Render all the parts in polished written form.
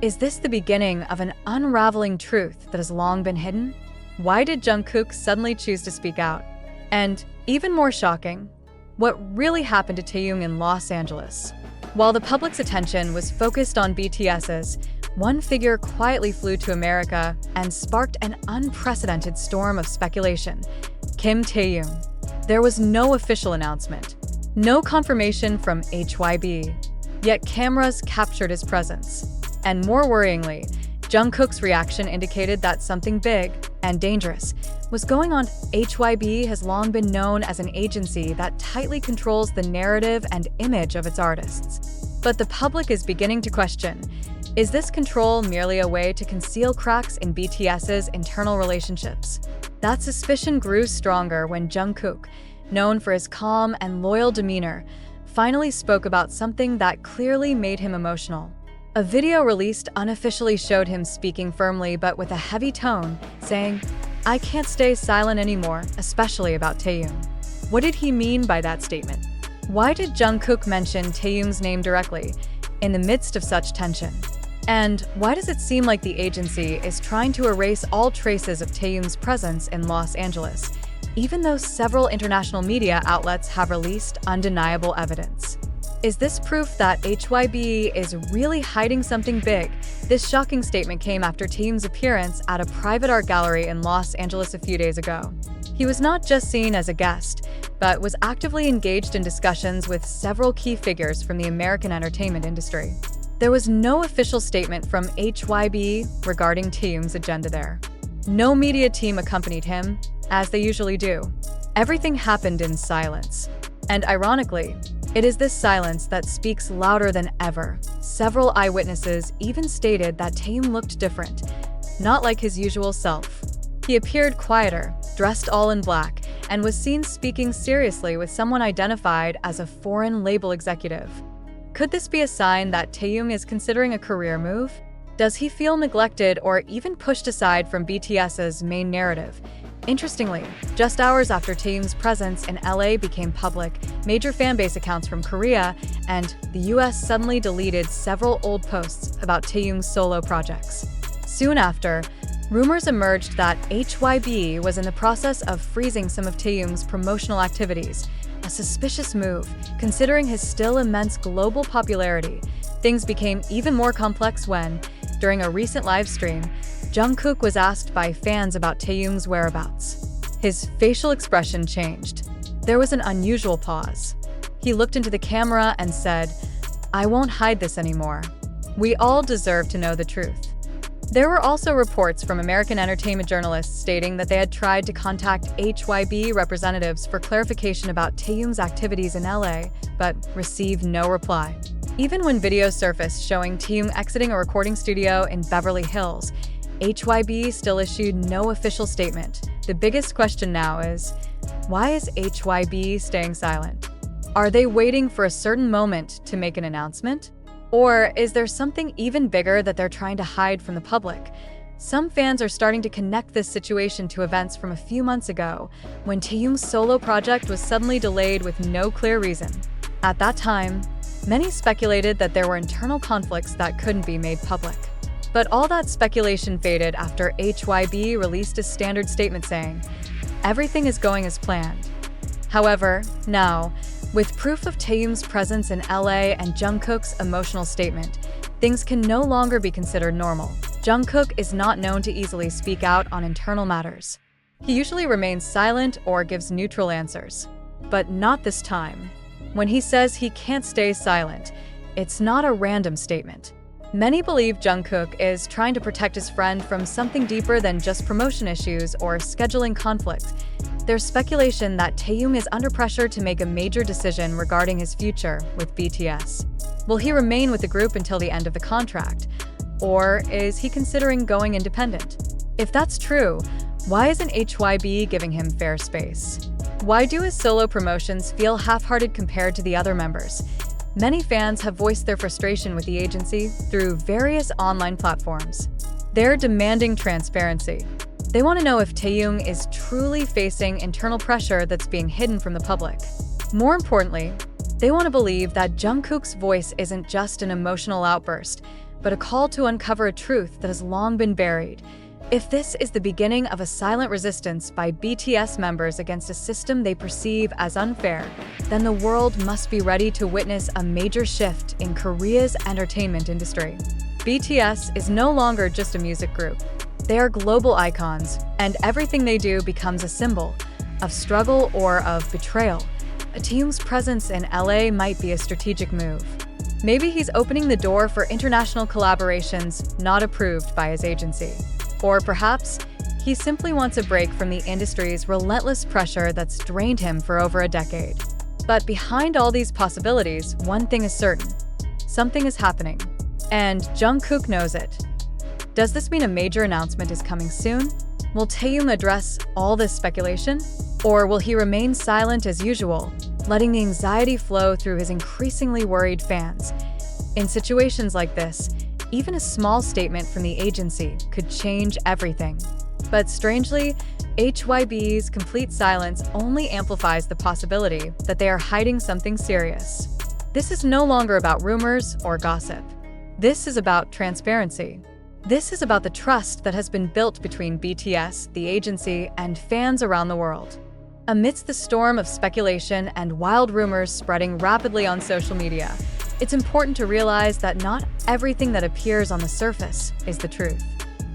Is this the beginning of an unraveling truth that has long been hidden? Why did Jungkook suddenly choose to speak out? And, even more shocking, what really happened to Taehyung in Los Angeles? While the public's attention was focused on BTS's, one figure quietly flew to America and sparked an unprecedented storm of speculation: Kim Taehyung. There was no official announcement, no confirmation from HYBE, yet cameras captured his presence. And more worryingly, Jungkook's reaction indicated that something big and dangerous was going on. HYBE has long been known as an agency that tightly controls the narrative and image of its artists. But the public is beginning to question, is this control merely a way to conceal cracks in BTS's internal relationships? That suspicion grew stronger when Jungkook, known for his calm and loyal demeanor, finally spoke about something that clearly made him emotional. A video released unofficially showed him speaking firmly but with a heavy tone, saying, "I can't stay silent anymore, especially about Taehyung." What did he mean by that statement? Why did Jungkook mention Taehyung's name directly, in the midst of such tension? And why does it seem like the agency is trying to erase all traces of Taehyung's presence in Los Angeles, even though several international media outlets have released undeniable evidence? Is this proof that HYBE is really hiding something big? This shocking statement came after Taehyung's appearance at a private art gallery in Los Angeles a few days ago. He was not just seen as a guest, but was actively engaged in discussions with several key figures from the American entertainment industry. There was no official statement from HYBE regarding Taehyung's agenda there. No media team accompanied him, as they usually do. Everything happened in silence. And ironically, it is this silence that speaks louder than ever. Several eyewitnesses even stated that Taehyung looked different, not like his usual self. He appeared quieter, dressed all in black, and was seen speaking seriously with someone identified as a foreign label executive. Could this be a sign that Taehyung is considering a career move? Does he feel neglected or even pushed aside from BTS's main narrative? Interestingly, just hours after Taehyung's presence in LA became public, major fanbase accounts from Korea and the US suddenly deleted several old posts about Taehyung's solo projects. Soon after, rumors emerged that HYBE was in the process of freezing some of Taehyung's promotional activities, a suspicious move, considering his still immense global popularity. Things became even more complex when, during a recent live stream, Jungkook was asked by fans about Taehyung's whereabouts. His facial expression changed. There was an unusual pause. He looked into the camera and said, "I won't hide this anymore. We all deserve to know the truth." There were also reports from American entertainment journalists stating that they had tried to contact HYBE representatives for clarification about Taehyung's activities in LA, but received no reply. Even when videos surfaced showing Taehyung exiting a recording studio in Beverly Hills, HYBE still issued no official statement. The biggest question now is, why is HYBE staying silent? Are they waiting for a certain moment to make an announcement? Or is there something even bigger that they're trying to hide from the public? Some fans are starting to connect this situation to events from a few months ago, when Taehyung's solo project was suddenly delayed with no clear reason. At that time, many speculated that there were internal conflicts that couldn't be made public. But all that speculation faded after HYBE released a standard statement saying, "Everything is going as planned." However, now, with proof of Taehyung's presence in LA and Jungkook's emotional statement, things can no longer be considered normal. Jungkook is not known to easily speak out on internal matters. He usually remains silent or gives neutral answers. But not this time. When he says he can't stay silent, it's not a random statement. Many believe Jungkook is trying to protect his friend from something deeper than just promotion issues or scheduling conflicts. There's speculation that Taehyung is under pressure to make a major decision regarding his future with BTS. Will he remain with the group until the end of the contract? Or is he considering going independent? If that's true, why isn't HYBE giving him fair space? Why do his solo promotions feel half-hearted compared to the other members? Many fans have voiced their frustration with the agency through various online platforms. They're demanding transparency. They want to know if Taehyung is truly facing internal pressure that's being hidden from the public. More importantly, they want to believe that Jungkook's voice isn't just an emotional outburst, but a call to uncover a truth that has long been buried. If this is the beginning of a silent resistance by BTS members against a system they perceive as unfair, then the world must be ready to witness a major shift in Korea's entertainment industry. BTS is no longer just a music group. They are global icons, and everything they do becomes a symbol of struggle or of betrayal. Taehyung's presence in LA might be a strategic move. Maybe he's opening the door for international collaborations not approved by his agency. Or perhaps he simply wants a break from the industry's relentless pressure that's drained him for over a decade. But behind all these possibilities, one thing is certain. Something is happening. And Jungkook knows it. Does this mean a major announcement is coming soon? Will Taehyung address all this speculation? Or will he remain silent as usual, letting the anxiety flow through his increasingly worried fans? In situations like this, even a small statement from the agency could change everything. But strangely, HYBE's complete silence only amplifies the possibility that they are hiding something serious. This is no longer about rumors or gossip. This is about transparency. This is about the trust that has been built between BTS, the agency, and fans around the world. Amidst the storm of speculation and wild rumors spreading rapidly on social media, it's important to realize that not everything that appears on the surface is the truth.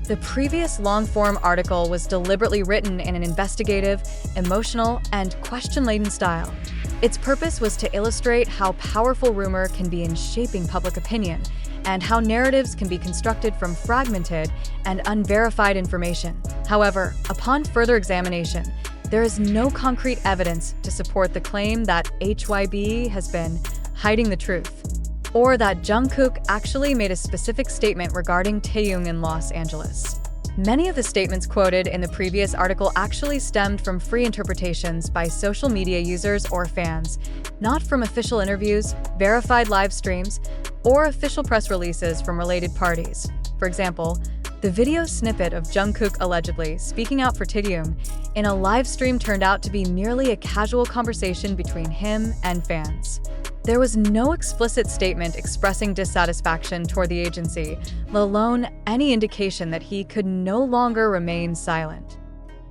The previous long-form article was deliberately written in an investigative, emotional, and question-laden style. Its purpose was to illustrate how powerful rumor can be in shaping public opinion, and how narratives can be constructed from fragmented and unverified information. However, upon further examination, there is no concrete evidence to support the claim that HYBE has been hiding the truth, or that Jungkook actually made a specific statement regarding Taehyung in Los Angeles. Many of the statements quoted in the previous article actually stemmed from free interpretations by social media users or fans, not from official interviews, verified live streams, or official press releases from related parties. For example, the video snippet of Jungkook allegedly speaking out for Taehyung in a live stream turned out to be merely a casual conversation between him and fans. There was no explicit statement expressing dissatisfaction toward the agency, let alone any indication that he could no longer remain silent.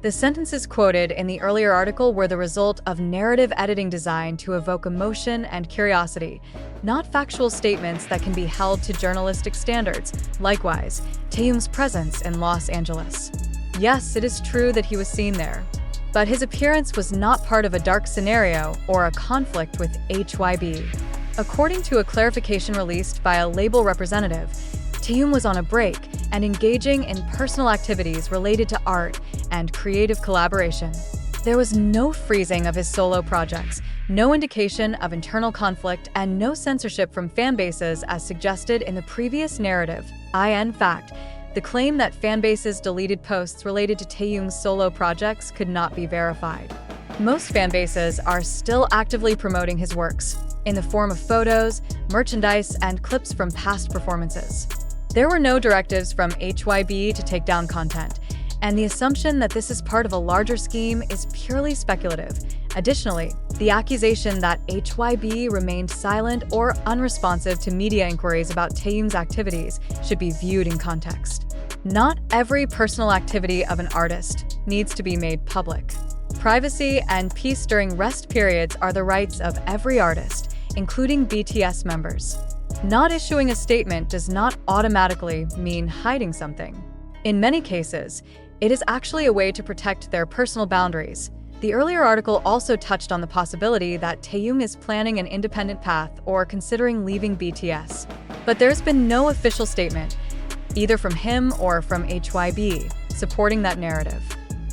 The sentences quoted in the earlier article were the result of narrative editing designed to evoke emotion and curiosity, not factual statements that can be held to journalistic standards. Likewise, Taehyung's presence in Los Angeles. Yes, it is true that he was seen there, but his appearance was not part of a dark scenario or a conflict with HYBE. According to a clarification released by a label representative, Taehyung was on a break and engaging in personal activities related to art and creative collaboration. There was no freezing of his solo projects, no indication of internal conflict, and no censorship from fanbases as suggested in the previous narrative. In fact, the claim that fanbases deleted posts related to Taehyung's solo projects could not be verified. Most fanbases are still actively promoting his works, in the form of photos, merchandise, and clips from past performances. There were no directives from HYBE to take down content, and the assumption that this is part of a larger scheme is purely speculative. Additionally, the accusation that HYBE remained silent or unresponsive to media inquiries about Taehyung's activities should be viewed in context. Not every personal activity of an artist needs to be made public. Privacy and peace during rest periods are the rights of every artist, including BTS members. Not issuing a statement does not automatically mean hiding something. In many cases, it is actually a way to protect their personal boundaries. The earlier article also touched on the possibility that Taehyung is planning an independent path or considering leaving BTS. But there's been no official statement, either from him or from HYBE, supporting that narrative.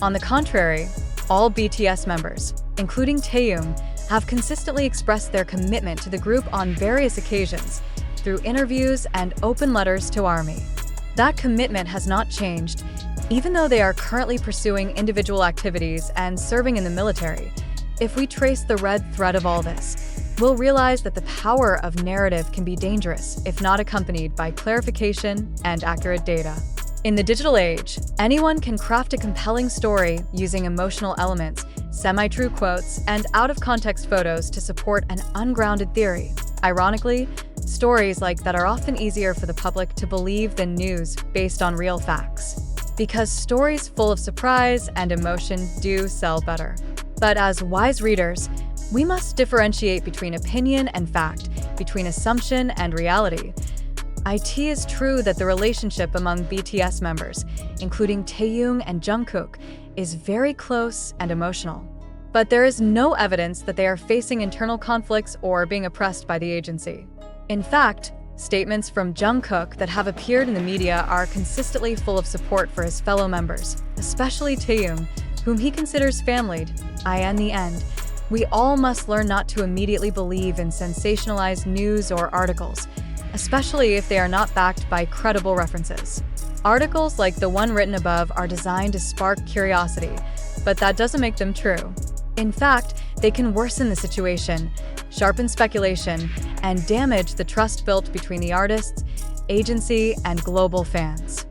On the contrary, all BTS members, including Taehyung, have consistently expressed their commitment to the group on various occasions, through interviews and open letters to ARMY. That commitment has not changed, even though they are currently pursuing individual activities and serving in the military. If we trace the red thread of all this, we'll realize that the power of narrative can be dangerous if not accompanied by clarification and accurate data. In the digital age, anyone can craft a compelling story using emotional elements, semi-true quotes, and out-of-context photos to support an ungrounded theory. Ironically, Stories like that are often easier for the public to believe than news based on real facts, because stories full of surprise and emotion do sell better. But as wise readers, we must differentiate between opinion and fact, between assumption and reality. It is true that the relationship among BTS members, including Taehyung and Jungkook, is very close and emotional. But there is no evidence that they are facing internal conflicts or being oppressed by the agency. In fact, statements from Jungkook that have appeared in the media are consistently full of support for his fellow members, especially Taehyung, whom he considers family. In the end, we all must learn not to immediately believe in sensationalized news or articles, especially if they are not backed by credible references. Articles like the one written above are designed to spark curiosity, but that doesn't make them true. In fact, they can worsen the situation, sharpen speculation, and damage the trust built between the artists, agency, and global fans.